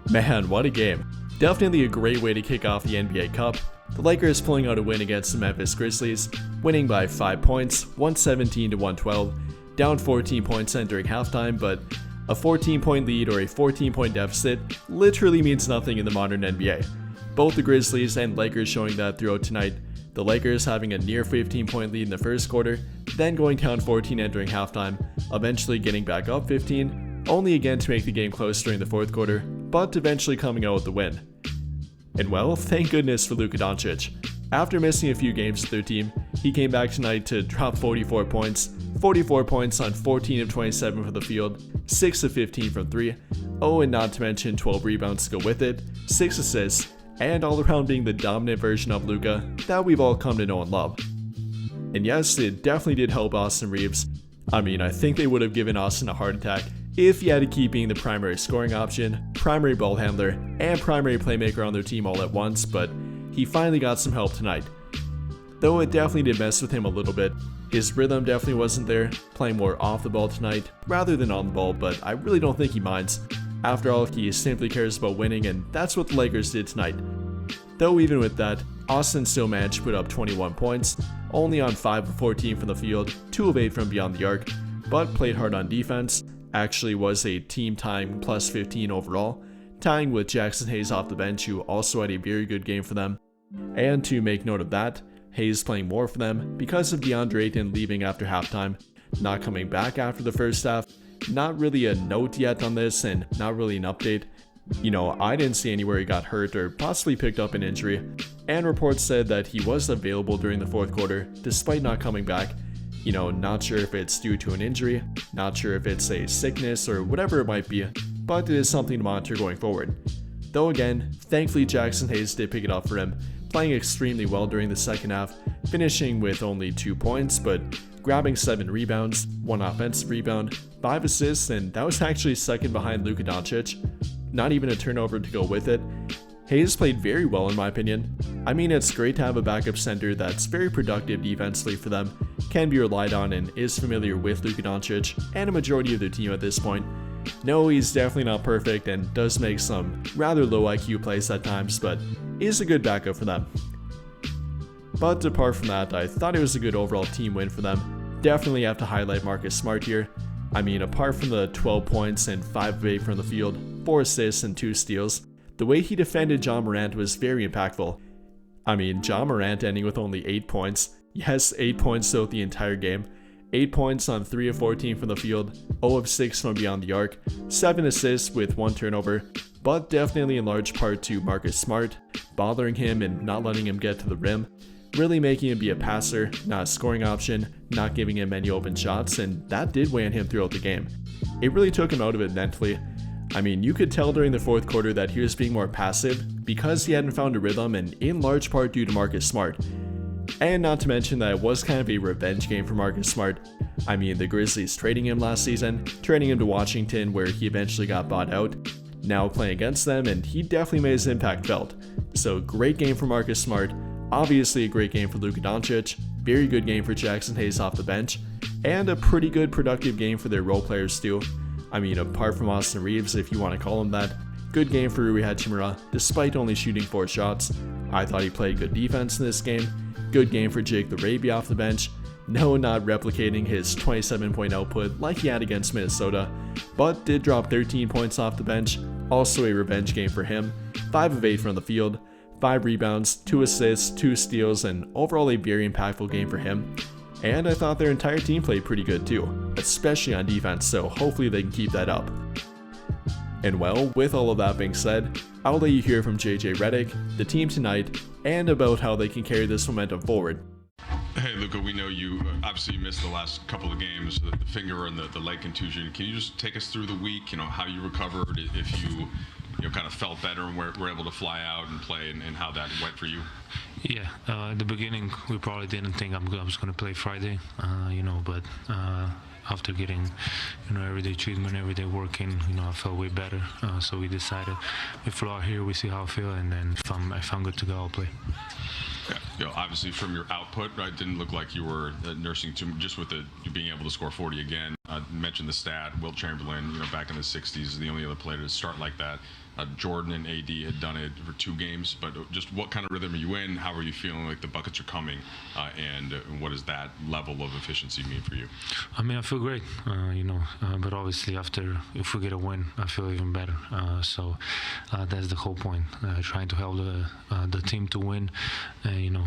Man, what a game. Definitely a great way to kick off the NBA Cup. The Lakers pulling out a win against the Memphis Grizzlies, winning by 5 points, 117 to 112, down 14 points entering halftime, but a 14-point lead or a 14-point deficit literally means nothing in the modern NBA. Both the Grizzlies and Lakers showing that throughout tonight. The Lakers having a near 15-point lead in the first quarter, then going down 14 entering halftime, eventually getting back up 15, only again to make the game close during the fourth quarter, but eventually coming out with the win. And well, thank goodness for Luka Doncic. After missing a few games with their team, he came back tonight to drop 44 points on 14 of 27 from the field, 6 of 15 from 3, and not to mention 12 rebounds to go with it, 6 assists, and all around being the dominant version of Luka that we've all come to know and love. And yes, it definitely did help Austin Reeves. I mean, I think they would have given Austin a heart attack if he had to keep being the primary scoring option, primary ball handler, and primary playmaker on their team all at once, but he finally got some help tonight. Though it definitely did mess with him a little bit. His rhythm definitely wasn't there, playing more off the ball tonight rather than on the ball, but I really don't think he minds. After all, he simply cares about winning, and that's what the Lakers did tonight. Though even with that, Austin still managed to put up 21 points, only on 5 of 14 from the field, 2 of 8 from beyond the arc, but played hard on defense, actually was a team-tying plus 15 overall, tying with Jackson Hayes off the bench, who also had a very good game for them. And to make note of that, Hayes playing more for them because of DeAndre Ayton leaving after halftime, not coming back after the first half. Not really a note yet on this and not really an update. I didn't see anywhere he got hurt or possibly picked up an injury, and reports said that he was available during the fourth quarter despite not coming back. Not sure if it's due to an injury, not sure if it's a sickness or whatever it might be, but it is something to monitor going forward. Though again, thankfully Jackson Hayes did pick it up for him, playing extremely well during the second half, finishing with only 2 points, but grabbing 7 rebounds, 1 offensive rebound, 5 assists, and that was actually second behind Luka Doncic. Not even a turnover to go with it. Hayes played very well in my opinion. I mean, it's great to have a backup center that's very productive defensively for them, can be relied on, and is familiar with Luka Doncic and a majority of their team at this point. No, he's definitely not perfect and does make some rather low IQ plays at times, but is a good backup for them. But apart from that, I thought it was a good overall team win for them. Definitely have to highlight Marcus Smart here. I mean, apart from the 12 points and 5 of 8 from the field, 4 assists and 2 steals, the way he defended Ja Morant was very impactful. I mean, Ja Morant ending with only 8 points. Yes, 8 points throughout the entire game. 8 points on 3 of 14 from the field, 0 of 6 from beyond the arc, 7 assists with 1 turnover, but definitely in large part to Marcus Smart, bothering him and not letting him get to the rim, really making him be a passer, not a scoring option, not giving him any open shots, and that did weigh on him throughout the game. It really took him out of it mentally. I mean, you could tell during the fourth quarter that he was being more passive because he hadn't found a rhythm, and in large part due to Marcus Smart. And not to mention that it was kind of a revenge game for Marcus Smart. I mean, the Grizzlies trading him last season, trading him to Washington where he eventually got bought out, now playing against them, and he definitely made his impact felt. So great game for Marcus Smart, obviously a great game for Luka Doncic, very good game for Jackson Hayes off the bench, and a pretty good productive game for their role players too. I mean, apart from Austin Reeves, if you want to call him that, good game for Rui Hachimura, despite only shooting 4 shots. I thought he played good defense in this game. Good game for Jake LaRavia off the bench. No, not replicating his 27-point output like he had against Minnesota, but did drop 13 points off the bench. Also a revenge game for him. 5 of 8 from the field, 5 rebounds, 2 assists, 2 steals, and overall a very impactful game for him. And I thought their entire team played pretty good too, especially on defense, so hopefully they can keep that up. And well, with all of that being said, I'll let you hear from JJ Redick, the team tonight, and about how they can carry this momentum forward. Hey Luka, we know you obviously missed the last couple of games, the finger and the leg contusion. Can you just take us through the week, how you recovered, if you kind of felt better and were able to fly out and play, and how that went for you? Yeah, at the beginning we probably didn't think I was going to play Friday, but after getting everyday treatment, everyday working, I felt way better. So we decided we flew out here, we see how I feel, and then if I'm good to go, I'll play. Yeah, obviously from your output, right, didn't look like you were nursing too, just with you being able to score 40 again. Mentioned the stat, Wilt Chamberlain, back in the 60s, is the only other player to start like that. Jordan and AD had done it for 2 games, but just what kind of rhythm are you in? How are you feeling like the buckets are coming? And what does that level of efficiency mean for you? I mean, I feel great, but obviously if we get a win, I feel even better. So that's the whole point, trying to help the team to win.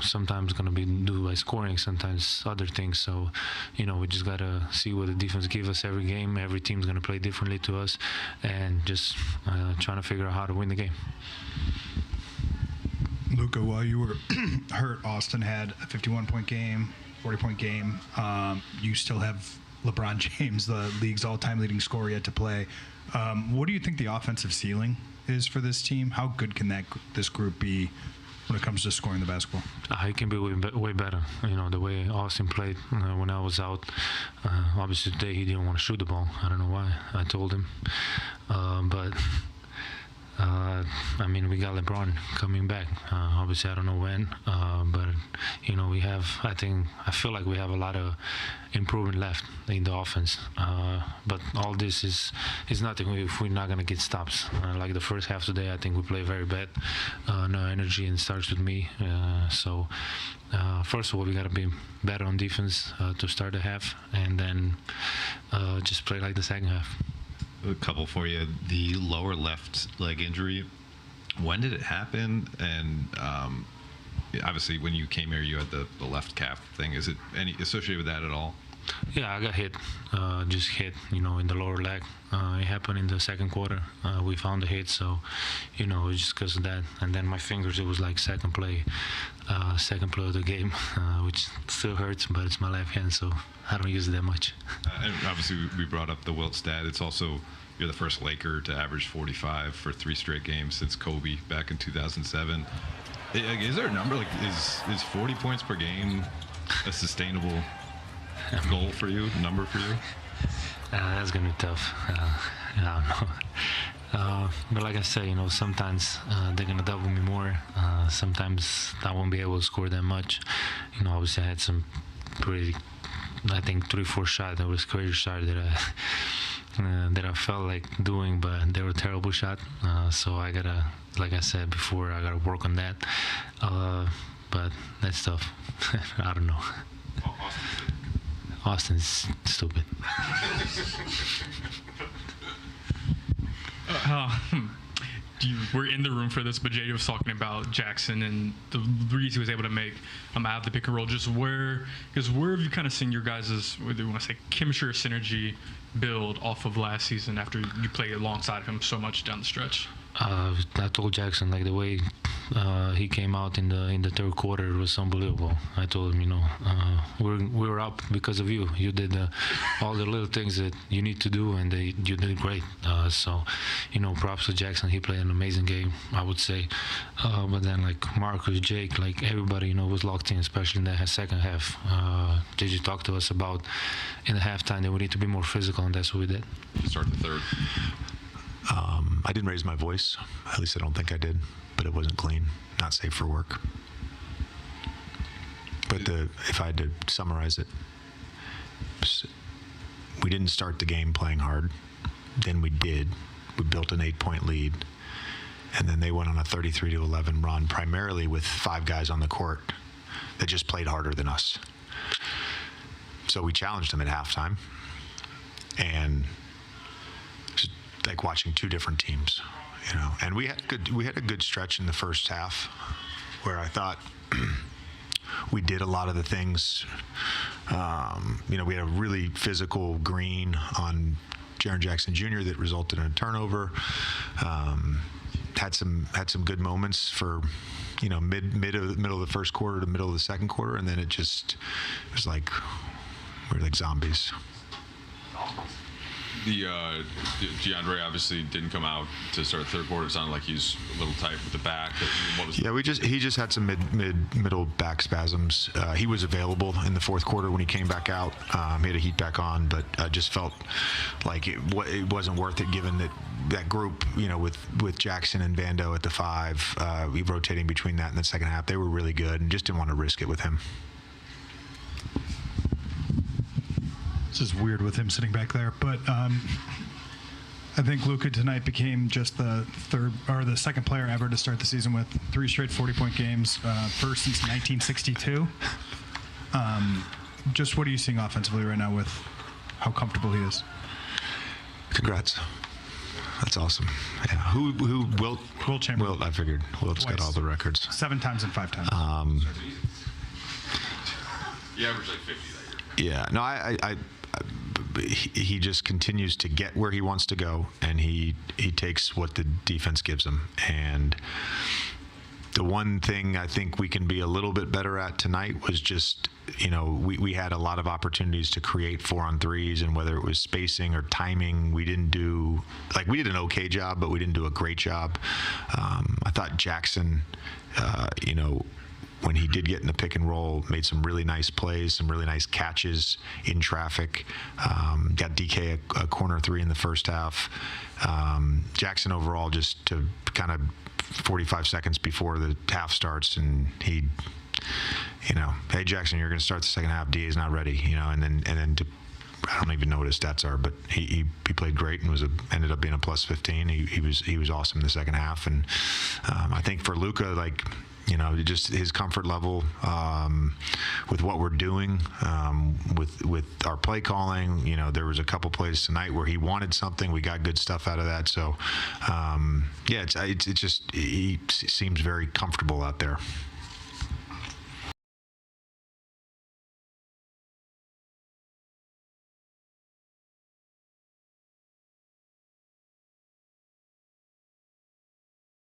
Sometimes it's going to be due by scoring, sometimes other things. So, we just got to see what the defense gives us every game. Every team's going to play differently to us, and just trying to figure out how to win the game. Luka, while you were hurt, Austin had a 51-point game, 40-point game. You still have LeBron James, the league's all-time leading scorer, yet to play. What do you think the offensive ceiling is for this team? How good can this group be when it comes to scoring the basketball? It can be way better. The way Austin played when I was out. Obviously today he didn't want to shoot the ball. I don't know why. I told him. We got LeBron coming back. Obviously, I don't know when, but I feel like we have a lot of improvement left in the offense. But all this is nothing if we're not gonna get stops. Like the first half today, I think we play very bad. No energy, and it starts with me. First of all, we gotta be better on defense to start the half, and then just play like the second half. A couple for you. The lower left leg injury, when did it happen? And obviously when you came here you had the left calf thing. Is it any associated with that at all? Yeah, I got hit, just hit, in the lower leg. It happened in the second quarter. We found the hit, so, it's just because of that. And then my fingers, it was like second play of the game, which still hurts, but it's my left hand, so I don't use it that much. And obviously we brought up the Wilt stat. It's also, you're the first Laker to average 45 for 3 straight games since Kobe back in 2007. Is there a number, is 40 points per game a sustainable goal for you, number for you? That's gonna be tough. I don't know. But like I say, sometimes they're gonna double me more. Sometimes I won't be able to score that much. Obviously I had some pretty, I think 3-4 shots that was crazy shot that I felt like doing, but they were terrible shot. So I gotta, like I said before, I gotta work on that. But that's tough. I don't know. Austin's stupid. We're in the room for this, but JD was talking about Jackson and the reads he was able to make out of the pick and roll. Just where have you kind of seen your guys' whether you want to say chemistry or synergy build off of last season after you played alongside him so much down the stretch? I told Jackson, like, the way he came out in the third quarter was unbelievable. I told him, we were up because of you. You did all the little things that you need to do, and you did great. So, props to Jackson. He played an amazing game, I would say. But then, like, Marcus, Jake, like, everybody, was locked in, especially in the second half. JJ talked to us about in the halftime that we need to be more physical, and that's what we did. Start the third. I didn't raise my voice. At least I don't think I did. But it wasn't clean. Not safe for work. But if I had to summarize it, we didn't start the game playing hard. Then we did. We built an 8-point lead. And then they went on a 33-11 run, primarily with 5 guys on the court that just played harder than us. So we challenged them at halftime. And like watching 2 different teams, and we had a good stretch in the first half where I thought we did a lot of the things. We had a really physical green on Jaren Jackson Jr. that resulted in a turnover. Had some good moments for middle of the first quarter to middle of the second quarter, and then it was like we were like zombies. DeAndre obviously didn't come out to start the third quarter. It sounded like he's a little tight with the back. He just had some middle back spasms. He was available in the fourth quarter when he came back out. He had a heat back on, but I just felt like it wasn't worth it given that group, with Jackson and Vando at the 5, we rotating between that and the second half. They were really good and just didn't want to risk it with him. This is weird with him sitting back there, but I think Luka tonight became just the second player ever to start the season with 3 straight 40-point games, first since 1962. Just what are you seeing offensively right now with how comfortable he is? Congrats. That's awesome. Yeah. Who Wilt? Wilt Chamberlain. Wilt, I figured. Wilt's got all the records. 7 times and 5 times. You averaged like 50 that year. Yeah. No, he just continues to get where he wants to go, and he takes what the defense gives him. And the one thing I think we can be a little bit better at tonight was just, we had a lot of opportunities to create 4-on-3s, and whether it was spacing or timing, we did an okay job, but we didn't do a great job. I thought Jackson, when he did get in the pick and roll, made some really nice plays, some really nice catches in traffic. Got DK a corner 3 in the first half. Jackson overall, just to kind of 45 seconds before the half starts, and he, hey Jackson, you're going to start the second half. DA's not ready, and then I don't even know what his stats are, but he played great and ended up being a plus 15. He was awesome in the second half, and I think for Luka, just his comfort level with what we're doing, with our play calling. There was a couple plays tonight where he wanted something. We got good stuff out of that. So, it's just he seems very comfortable out there.